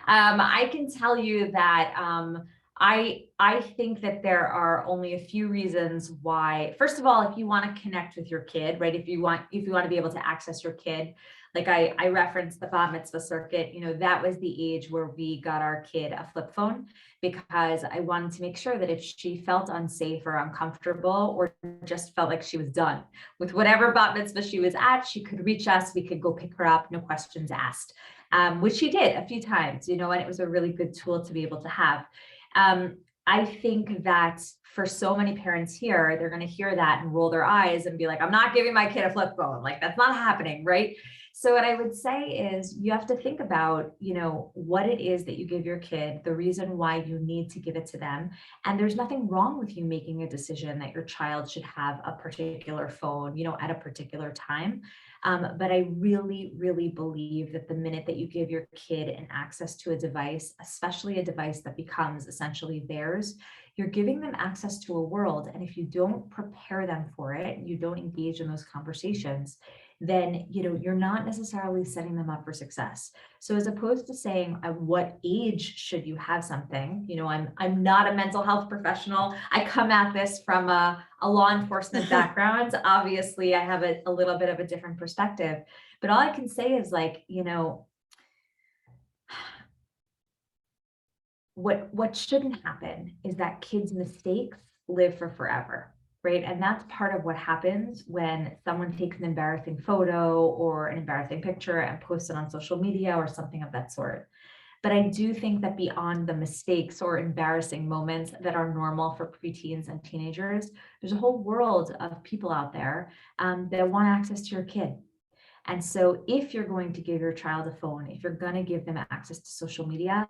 I can tell you that I think that there are only a few reasons why. First of all, if you want to connect with your kid, right? If you want to be able to access your kid, like I referenced the bat mitzvah circuit, that was the age where we got our kid a flip phone, because I wanted to make sure that if she felt unsafe or uncomfortable or just felt like she was done with whatever bat mitzvah she was at, she could reach us. We could go pick her up, no questions asked, which she did a few times, and it was a really good tool to be able to have. I think that for so many parents here, they're going to hear that and roll their eyes and be like, I'm not giving my kid a flip phone. Like, that's not happening, right? So what I would say is you have to think about, what it is that you give your kid, the reason why you need to give it to them. And there's nothing wrong with you making a decision that your child should have a particular phone, at a particular time. But I really, really believe that the minute that you give your kid an access to a device, especially a device that becomes essentially theirs, you're giving them access to a world. And if you don't prepare them for it, you don't engage in those conversations, then you're not necessarily setting them up for success. So as opposed to saying at what age should you have something, I'm not a mental health professional. I come at this from a law enforcement background. Obviously, I have a little bit of a different perspective, but all I can say is what shouldn't happen is that kids' mistakes live for forever. Right. And that's part of what happens when someone takes an embarrassing photo or an embarrassing picture and posts it on social media or something of that sort. But I do think that beyond the mistakes or embarrassing moments that are normal for preteens and teenagers, there's a whole world of people out there that want access to your kid. And so if you're going to give your child a phone, if you're going to give them access to social media,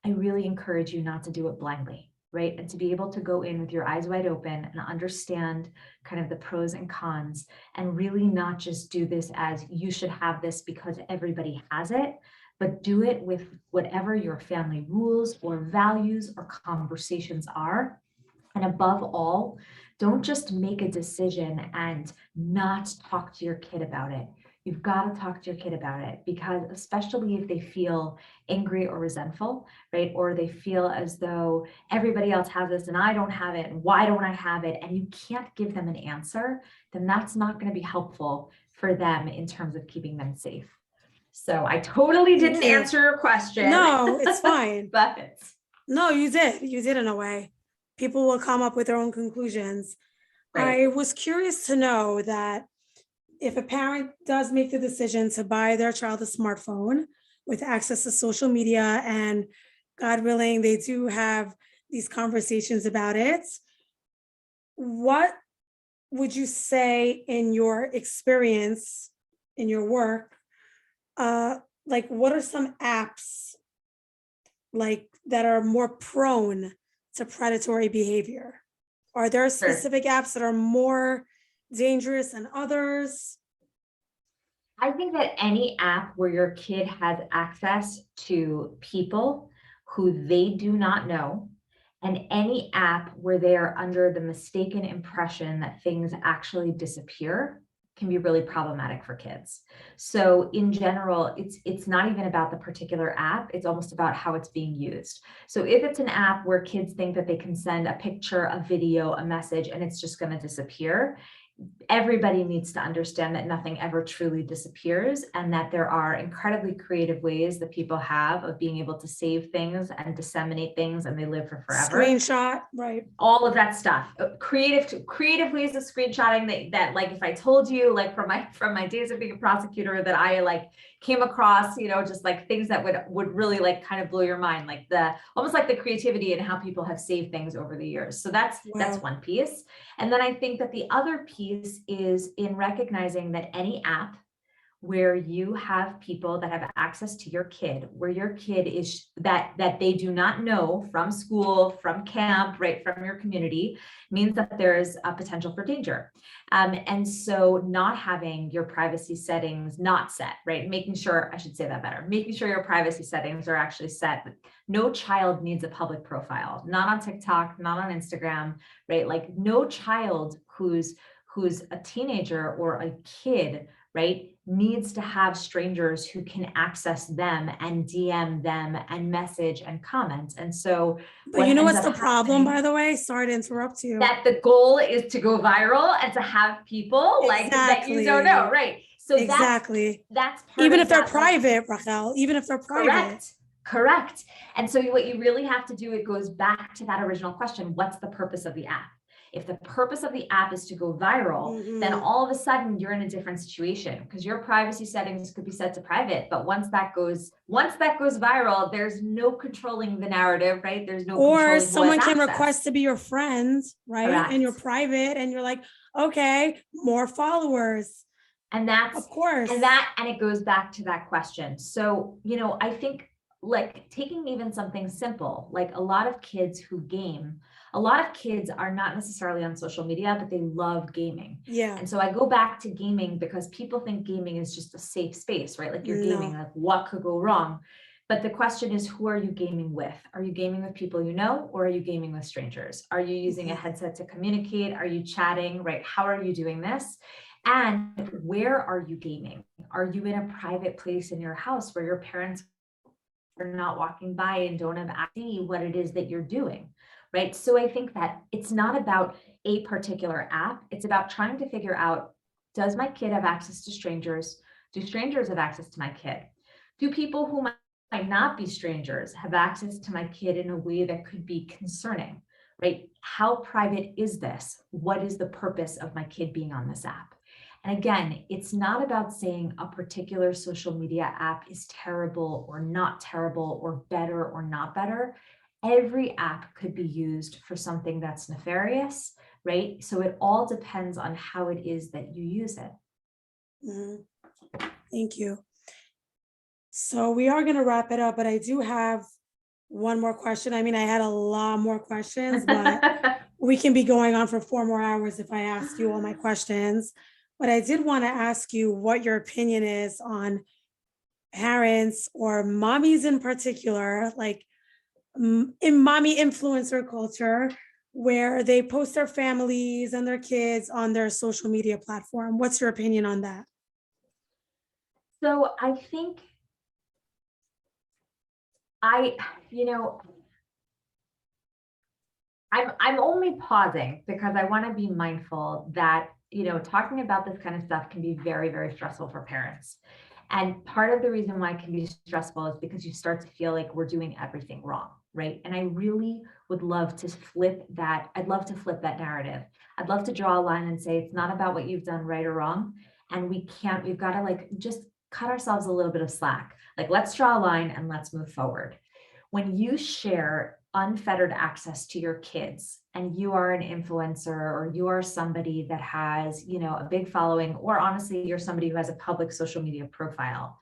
I really encourage you not to do it blindly. Right. And to be able to go in with your eyes wide open and understand kind of the pros and cons, and really not just do this as you should have this because everybody has it, but do it with whatever your family rules or values or conversations are. And above all, don't just make a decision and not talk to your kid about it. You've got to talk to your kid about it, because especially if they feel angry or resentful, right? Or they feel as though everybody else has this and I don't have it, and why don't I have it? And you can't give them an answer, then that's not going to be helpful for them in terms of keeping them safe. So I totally didn't answer your question. No, it's fine. But no, you did in a way. People will come up with their own conclusions. Right. I was curious to know that if a parent does make the decision to buy their child a smartphone with access to social media, and God willing, they do have these conversations about it, what would you say in your experience, in your work, what are some apps that are more prone to predatory behavior? Are there specific apps that are more dangerous than others? I think that any app where your kid has access to people who they do not know, and any app where they are under the mistaken impression that things actually disappear, can be really problematic for kids. So in general, it's not even about the particular app, it's almost about how it's being used. So if it's an app where kids think that they can send a picture, a video, a message, and it's just going to disappear, everybody needs to understand that nothing ever truly disappears, and that there are incredibly creative ways that people have of being able to save things and disseminate things, and they live for forever. Screenshot, right? All of that stuff. Creative ways of screenshotting that if I told you, from my days of being a prosecutor, that I came across, just things that would really kind of blow your mind, almost like the creativity and how people have saved things over the years. So that's one piece. And then I think that the other piece is in recognizing that any app where you have people that have access to your kid, where your kid is that they do not know from school, from camp, right, from your community, means that there's a potential for danger. And so not having your privacy settings not set, right, making sure your privacy settings are actually set. No child needs a public profile, not on TikTok, not on Instagram, right? No child who's a teenager or a kid, right, needs to have strangers who can access them and DM them and message and comment. And so, but you know what's the problem, by the way? Sorry to interrupt you. That the goal is to go viral and to have people that you don't know, right? So that's part even if they're private, Rahel, even if they're private. Correct. And so what you really have to do, it goes back to that original question: what's the purpose of the app? If the purpose of the app is to go viral, then all of a sudden you're in a different situation, because your privacy settings could be set to private. But once that goes viral, there's no controlling the narrative, right? There's no or someone can request to be your friend, right? Correct. And you're private, and you're like, okay, more followers. And that's, Of course. and it goes back to that question. So, I think like taking even something simple, like a lot of kids who game, a lot of kids are not necessarily on social media, but they love gaming. Yeah. And so I go back to gaming because people think gaming is just a safe space, right? Like you're gaming, No. like what could go wrong? But the question is, who are you gaming with? Are you gaming with people you know, or are you gaming with strangers? Are you using a headset to communicate? Are you chatting, right? How are you doing this? And where are you gaming? Are you in a private place in your house where your parents are not walking by and don't have access to see what it is that you're doing, right? So I think that it's not about a particular app. It's about trying to figure out, does my kid have access to strangers? Do strangers have access to my kid? Do people who might not be strangers have access to my kid in a way that could be concerning, right? How private is this? What is the purpose of my kid being on this app? And again, it's not about saying a particular social media app is terrible or not terrible or better or not better. Every app could be used for something that's nefarious, right? So it all depends on how it is that you use it. Thank you. So we are going to wrap it up, but I do have one more question. I mean, I had a lot more questions, but we can be going on for 4 more hours if I ask you all my questions. But I did want to ask you what your opinion is on parents or mommies in particular, like in mommy influencer culture, where they post their families and their kids on their social media platform. What's your opinion on that? So I think I'm only pausing because I want to be mindful that, talking about this kind of stuff can be very, very stressful for parents. And part of the reason why it can be stressful is because you start to feel like we're doing everything wrong, right? And I really would love to flip that. I'd love to flip that narrative. I'd love to draw a line and say, it's not about what you've done right or wrong. And we've got to like just cut ourselves a little bit of slack. Like, let's draw a line and let's move forward. When you share unfettered access to your kids and you are an influencer or you are somebody that has, a big following, or honestly, you're somebody who has a public social media profile,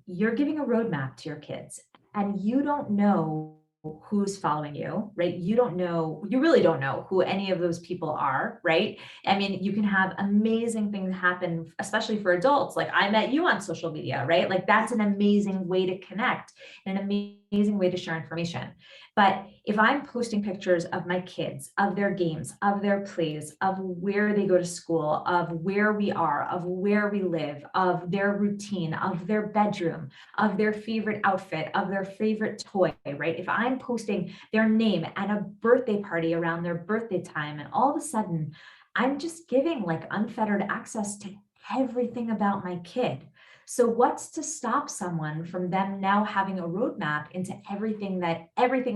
you're giving a roadmap to your kids and you don't know who's following you, right? You really don't know who any of those people are, right? I mean, you can have amazing things happen, especially for adults. Like I met you on social media, right? Like that's an amazing way to connect, an amazing way to share information. But if I'm posting pictures of my kids, of their games, of their plays, of where they go to school, of where we are, of where we live, of their routine, of their bedroom, of their favorite outfit, of their favorite toy, right? If I'm posting their name at a birthday party around their birthday time, and all of a sudden I'm just giving like unfettered access to everything about my kid. So what's to stop someone from them now having a roadmap into everything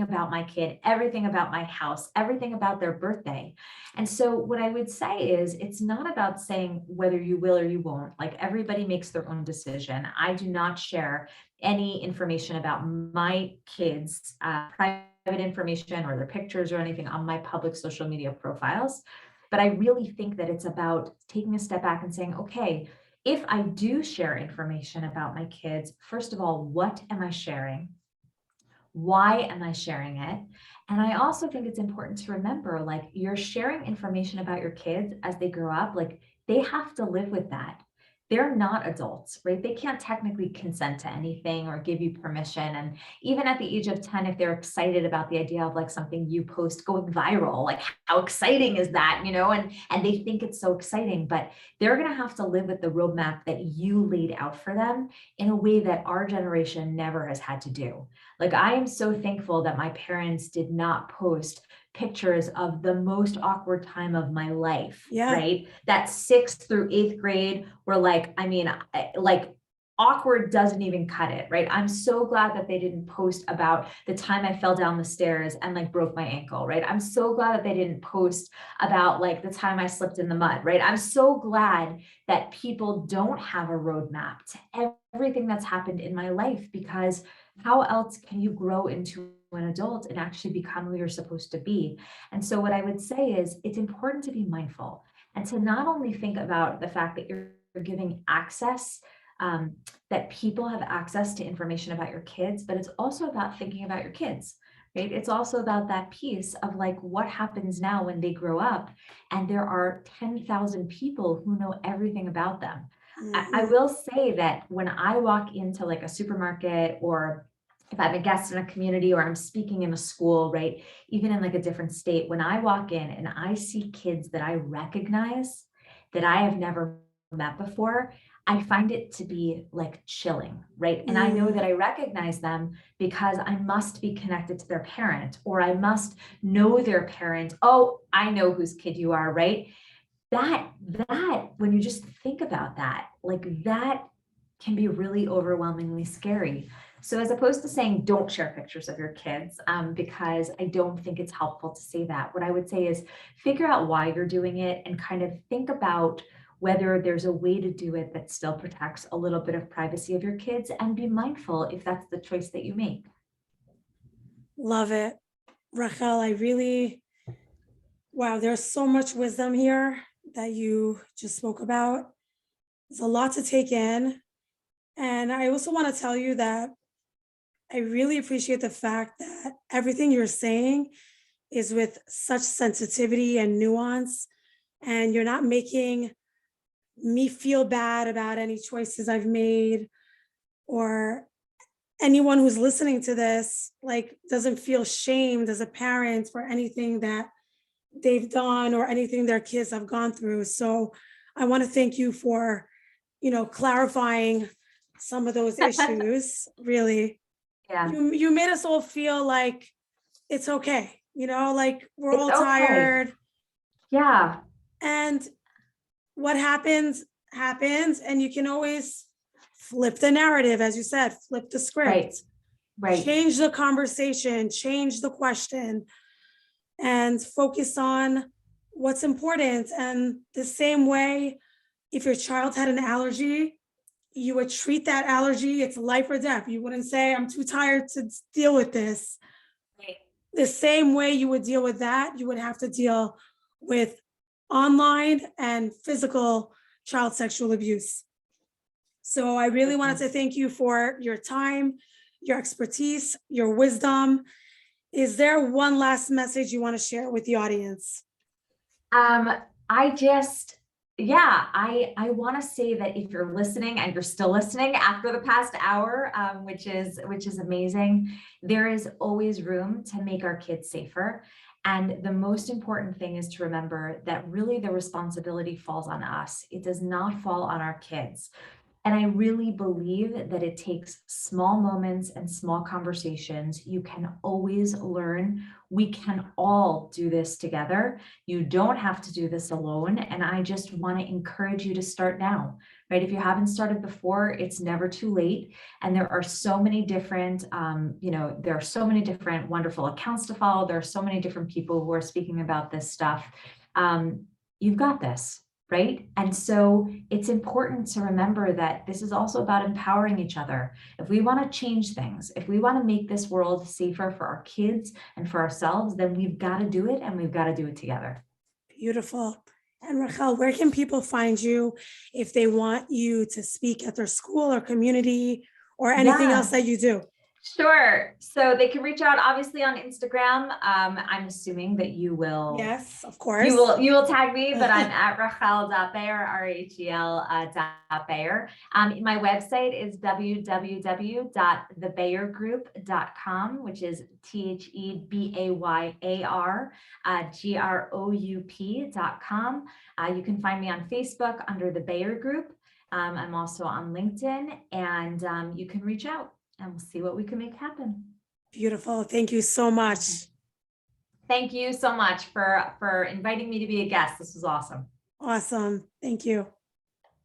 about my kid, everything about my house, everything about their birthday? And so what I would say is, it's not about saying whether you will or you won't. Like everybody makes their own decision. I do not share any information about my kids' private information or their pictures or anything on my public social media profiles. But I really think that it's about taking a step back and saying, okay, if I do share information about my kids, first of all, what am I sharing? Why am I sharing it? And I also think it's important to remember, like, you're sharing information about your kids as they grow up, like they have to live with that. They're not adults, right? They can't technically consent to anything or give you permission. And even at the age of 10, if they're excited about the idea of like something you post going viral, like how exciting is that, and they think it's so exciting, but they're going to have to live with the roadmap that you laid out for them in a way that our generation never has had to do. Like, I am so thankful that my parents did not post pictures of the most awkward time of my life, right? That 6th through 8th grade were like, awkward doesn't even cut it, right? I'm so glad that they didn't post about the time I fell down the stairs and like broke my ankle, right? I'm so glad that they didn't post about like the time I slipped in the mud, right? I'm so glad that people don't have a roadmap to everything that's happened in my life, because how else can you grow into an adult and actually become who you're supposed to be? And so what I would say is, it's important to be mindful and to not only think about the fact that your giving access, that people have access to information about your kids, but it's also about thinking about your kids, right? It's also about that piece of like, what happens now when they grow up and there are 10,000 people who know everything about them. I will say that when I walk into like a supermarket, or if I'm a guest in a community, or I'm speaking in a school, right? Even in like a different state, when I walk in and I see kids that I recognize that I have never met before, I find it to be like chilling, right? And I know that I recognize them because I must be connected to their parent, or I must know their parent. Oh, I know whose kid you are, right? That when you just think about that, like that can be really overwhelmingly scary. So as opposed to saying don't share pictures of your kids, because I don't think it's helpful to say that, what I would say is figure out why you're doing it and kind of think about whether there's a way to do it that still protects a little bit of privacy of your kids, and be mindful if that's the choice that you make. Love it. Rahel, wow, there's so much wisdom here that you just spoke about. There's a lot to take in. And I also want to tell you that I really appreciate the fact that everything you're saying is with such sensitivity and nuance, and you're not making me feel bad about any choices I've made, or anyone who's listening to this like doesn't feel shamed as a parent for anything that they've done or anything their kids have gone through. So I want to thank you for, clarifying some of those issues. Really, Yeah, you made us all feel like it's okay, like we're it's all okay. tired, Yeah, and what happens, and you can always flip the narrative, as you said, flip the script, right. change the conversation, change the question, and focus on what's important. And the same way, if your child had an allergy, you would treat that allergy, it's life or death. You wouldn't say, I'm too tired to deal with this. Right. The same way you would deal with that, you would have to deal with online and physical child sexual abuse. So I really wanted to thank you for your time, your expertise, your wisdom. Is there one last message you want to share with the audience? I want to say that if you're listening and you're still listening after the past hour, which is amazing, there is always room to make our kids safer. And the most important thing is to remember that really the responsibility falls on us. It does not fall on our kids. And I really believe that it takes small moments and small conversations. You can always learn. We can all do this together. You don't have to do this alone. And I just want to encourage you to start now, right? If you haven't started before, it's never too late. And there are so many different, there are so many different wonderful accounts to follow. There are so many different people who are speaking about this stuff. You've got this. Right? And so it's important to remember that this is also about empowering each other. If we want to change things, if we want to make this world safer for our kids and for ourselves, then we've got to do it, and we've got to do it together. Beautiful. And Rahel, where can people find you if they want you to speak at their school or community or anything else that you do? Sure. So they can reach out obviously on Instagram. I'm assuming that you will. Yes, of course. You will tag me, but I'm at Rahel.Bayer, RHEL.Bayer. My website is www.thebayergroup.com, which is THEBAYAR, GROUP.com. You can find me on Facebook under the Bayer Group. I'm also on LinkedIn, and you can reach out. And we'll see what we can make happen. Beautiful. Thank you so much. Thank you so much for inviting me to be a guest. This was awesome. Awesome. Thank you.